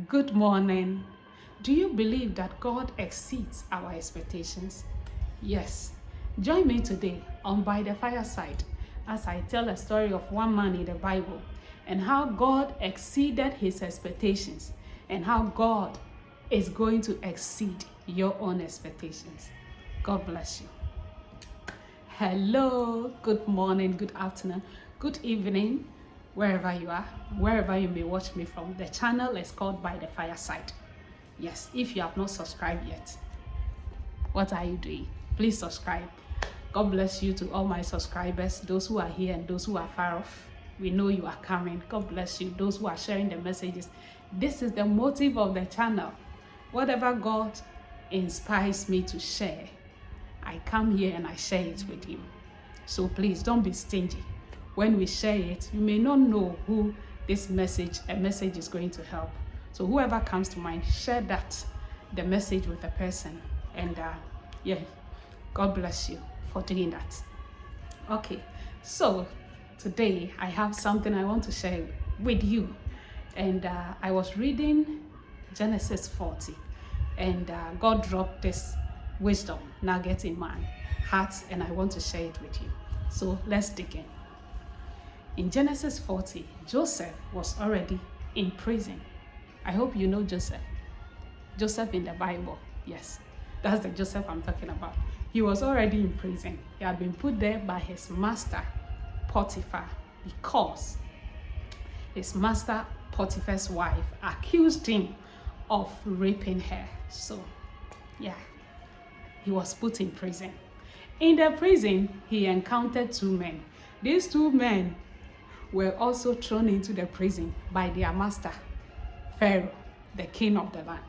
Good morning. Do you believe that God exceeds our expectations? Yes. Join me today on By the Fireside as I tell a story of one man in the Bible and how God exceeded his expectations and how God is going to exceed your own expectations. God bless you. Hello, good morning, good afternoon, good evening, wherever you are, wherever you may watch me from. The channel is called By the Fireside. Yes, if you have not subscribed yet, what are you doing? Please subscribe. God bless you to all my subscribers, those who are here and those who are far off. We know you are coming. God bless you, those who are sharing the messages. This is the motive of the channel. Whatever God inspires me to share, I come here and I share it with you. So please don't be stingy. When we share it, you may not know who a message is going to help. So whoever comes to mind, share the message with the person. And God bless you for doing that. Okay, so today I have something I want to share with you. And I was reading Genesis 40, and God dropped this wisdom nugget in my heart, and I want to share it with you. So let's dig in. In Genesis 40, Joseph was already in prison. I hope you know Joseph. Joseph in the Bible. Yes, that's the Joseph I'm talking about. He was already in prison. He had been put there by his master, Potiphar, because his master, Potiphar's wife, accused him of raping her. So, he was put in prison. In the prison, he encountered two men. These two men were also thrown into the prison by their master, Pharaoh, the king of the land.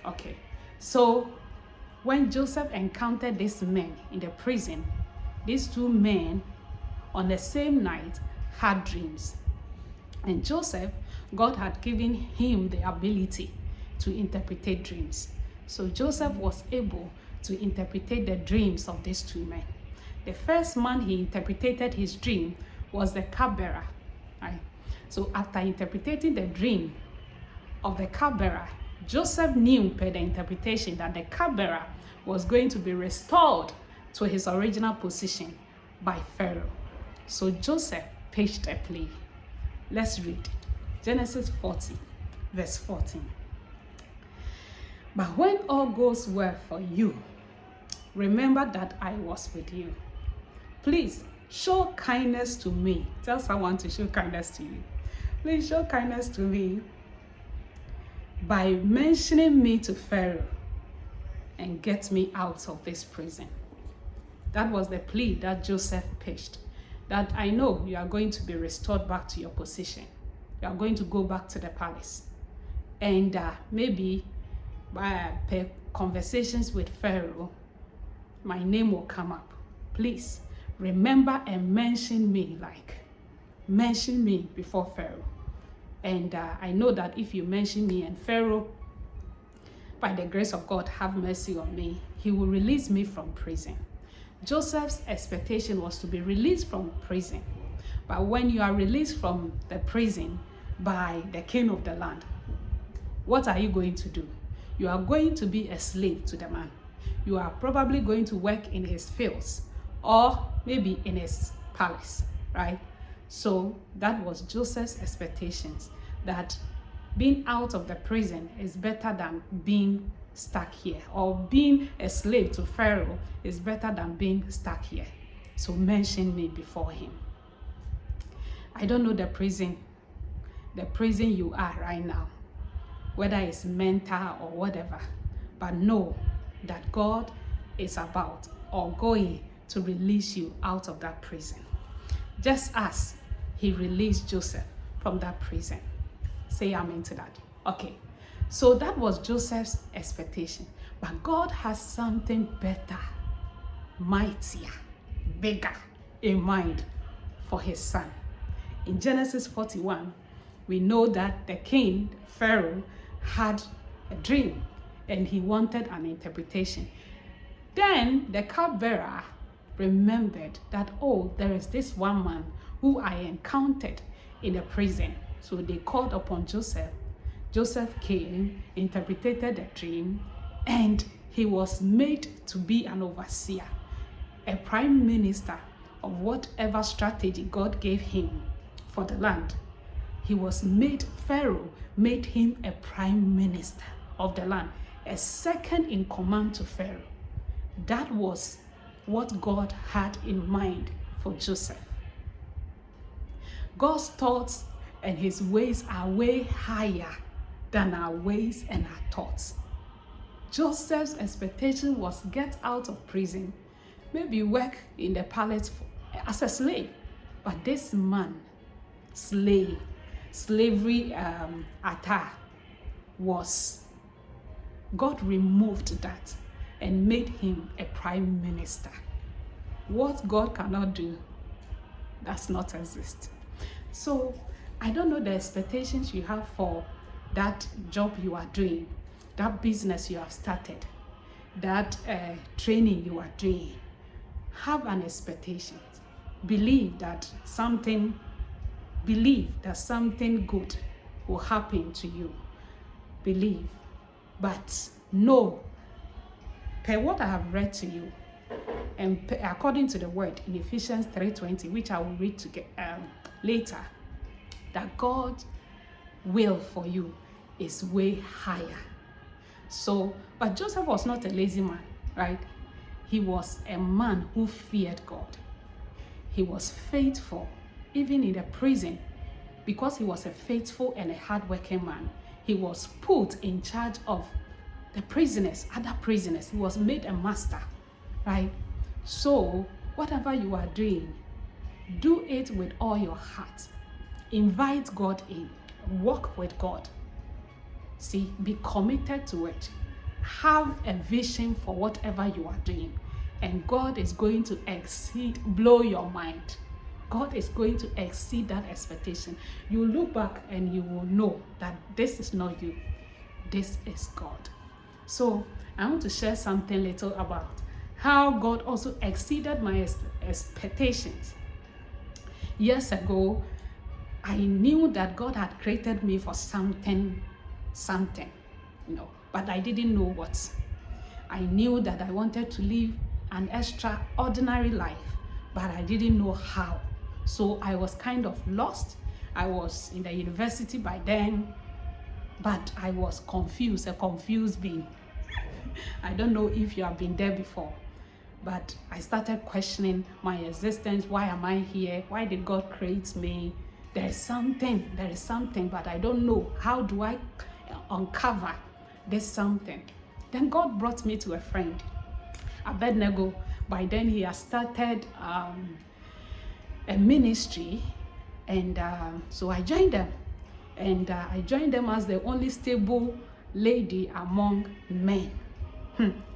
Okay, so when Joseph encountered these men in the prison, these two men on the same night had dreams. And Joseph, God had given him the ability to interpret dreams. So Joseph was able to interpret the dreams of these two men. The first man he interpreted his dream was the cupbearer. Right? So after interpreting the dream of the cupbearer, Joseph knew per the interpretation that the cupbearer was going to be restored to his original position by Pharaoh. So Joseph pitched a plea. Let's read Genesis 40, verse 14. But when all goes well for you, remember that I was with you. Please show kindness to me. Tell someone to show kindness to you. Please show kindness to me by mentioning me to Pharaoh and get me out of this prison. That was the plea that Joseph pitched. That I know you are going to be restored back to your position. You are going to go back to the palace. And maybe by conversations with Pharaoh, my name will come up. Please remember and mention me before Pharaoh. And I know that if you mention me and Pharaoh, by the grace of God, have mercy on me, he will release me from prison. Joseph's expectation was to be released from prison. But when you are released from the prison by the king of the land, what are you going to do? You are going to be a slave to the man. You are probably going to work in his fields or maybe in his palace, right? So that was Joseph's expectations, that being out of the prison is better than being stuck here, or being a slave to Pharaoh is better than being stuck here. So mention me before him. I don't know the prison you are right now, whether it's mental or whatever, but know that God is about or going to release you out of that prison, just as he released Joseph from that prison. Say amen to that. Okay, so that was Joseph's expectation, but God has something better, mightier, bigger in mind for his son. In Genesis 41, we know that the king, Pharaoh, had a dream and he wanted an interpretation. Then the cupbearer remembered that, oh, there is this one man who I encountered in the prison. So they called upon Joseph Joseph came, interpreted the dream, and he was made to be an overseer, a prime minister of whatever strategy God gave him for the land. He was made, Pharaoh made him a prime minister of the land, a second in command to Pharaoh. That was what God had in mind for Joseph. God's thoughts and his ways are way higher than our ways and our thoughts. Joseph's expectation was get out of prison, maybe work in the palace as a slave. But this man, slavery attire was, God removed that and made him a prime minister. What God cannot do does not exist. So I don't know the expectations you have for that job you are doing, that business you have started, that training you are doing. Have an expectation. Believe that something good will happen to you. Believe. But know, per what I have read to you, and according to the word in Ephesians 3:20, which I will read later, that God's will for you is way higher. So, but Joseph was not a lazy man, right? He was a man who feared God. He was faithful, even in the prison, because he was a faithful and a hardworking man. He was put in charge of the prisoners, other prisoners. He was made a master, right? So, whatever you are doing, do it with all your heart. Invite God in. Walk with God. See, be committed to it. Have a vision for whatever you are doing. And God is going to blow your mind. God is going to exceed that expectation. You look back and you will know that this is not you. This is God. So I want to share something little about how God also exceeded my expectations. Years ago, I knew that God had created me for something, but I didn't know what. I knew that I wanted to live an extraordinary life, but I didn't know how. So I was kind of lost. I was in the university by then, but I was confused, a confused being. I don't know if you have been there before, but I started questioning my existence. Why am I here? Why did God create me? There is something, but I don't know. How do I uncover this something? Then God brought me to a friend, Abednego. By then he has started a ministry, and so I joined them. And I joined them as the only stable lady among men.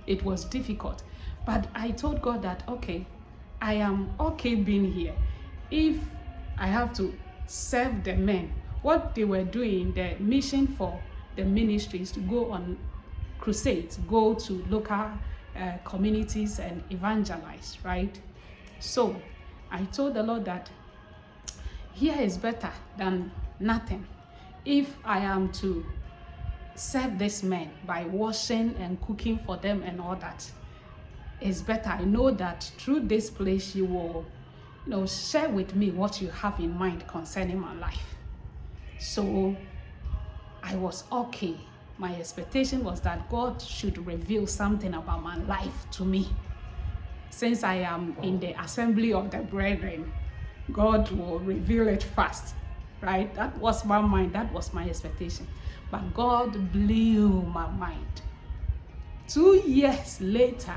It was difficult, but I told God that, okay, I am okay being here. If I have to serve the men, what they were doing, the mission for the ministry is to go on crusades, go to local communities and evangelize, right? So I told the Lord that here is better than nothing. If I am to serve these men by washing and cooking for them and all that, it's better. I know that through this place you will, share with me what you have in mind concerning my life. So I was okay. My expectation was that God should reveal something about my life to me. Since I am in the assembly of the brethren, God will reveal it fast, right? That was my mind. That was my expectation. But God blew my mind. 2 years later,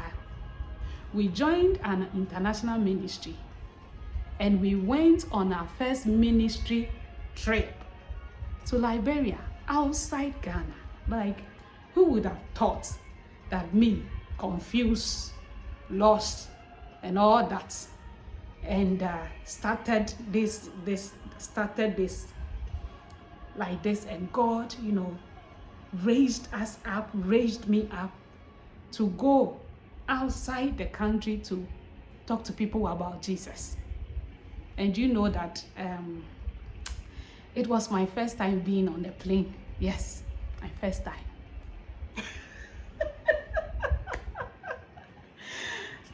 we joined an international ministry, and we went on our first ministry trip to Liberia, outside Ghana. Like, who would have thought that me, confused, lost, and all that, and started this like this, and God, raised me up to go outside the country to talk to people about Jesus. And you know that it was my first time being on the plane. Yes, My first time.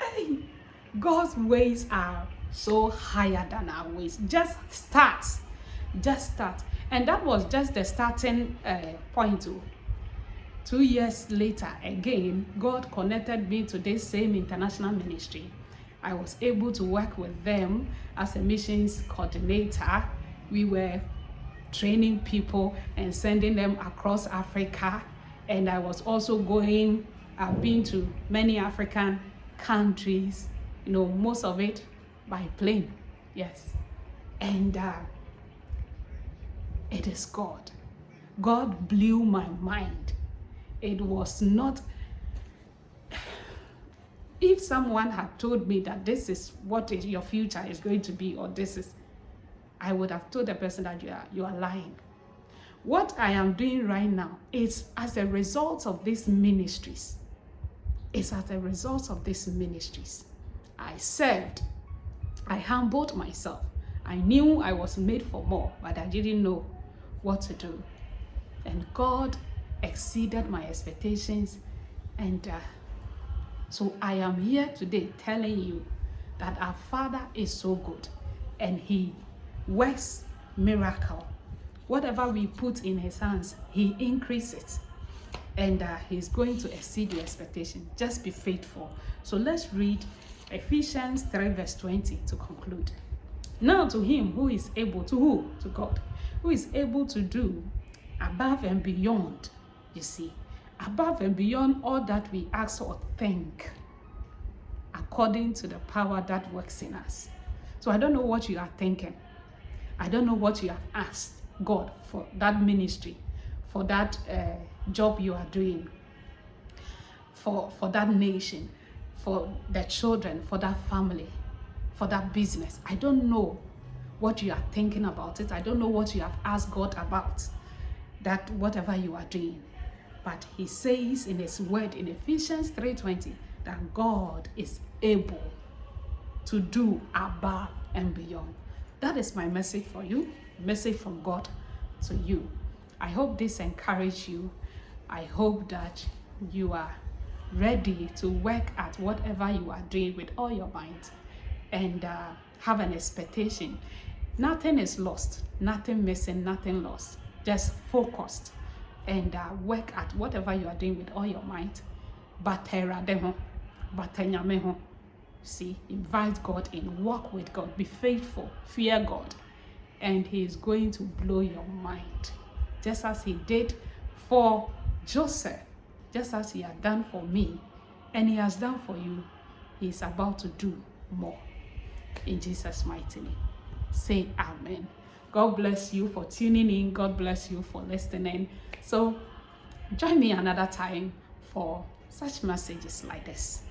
Hey, God's ways are so higher than our ways. Just start. And that was just the starting point. 2 years later, again, God connected me to this same international ministry. I was able to work with them as a missions coordinator. We were training people and sending them across Africa. And I was also I've been to many African countries, most of it by plane. Yes. And it is God. God blew my mind. It was not, if someone had told me that this is what your future is going to be, or I would have told the person that you are lying. What I am doing right now is as a result of these ministries. I served. I humbled myself. I knew I was made for more, but I didn't know what to do. And God exceeded my expectations, and so I am here today telling you that our Father is so good, and He works miracle. Whatever we put in His hands, He increases, and He's going to exceed your expectation. Just be faithful. So let's read Ephesians 3 verse 20 to conclude. Now to Him who is able to God, who is able to do above and beyond, above and beyond all that we ask or think, according to the power that works in us. So I don't know what you are thinking. I don't know what you have asked God for that ministry, for that job you are doing, for that nation, for the children, for that family, for that business. I don't know what you are thinking about it. I don't know what you have asked God about that, whatever you are doing. But He says in His word in Ephesians 3:20 that God is able to do above and beyond. That is my message for you, message from God to you. I hope this encourages you. I hope that you are ready to work at whatever you are doing with all your might, and have an expectation. Nothing is lost, nothing missing, nothing lost. Just focused and work at whatever you are doing with all your might. See, invite God in, walk with God, be faithful, fear God, and He is going to blow your mind. Just as He did for Joseph, just as He had done for me, and He has done for you, He is about to do more. In Jesus' mighty name. Say amen. God bless you for tuning in. God bless you for listening. So join me another time for such messages like this.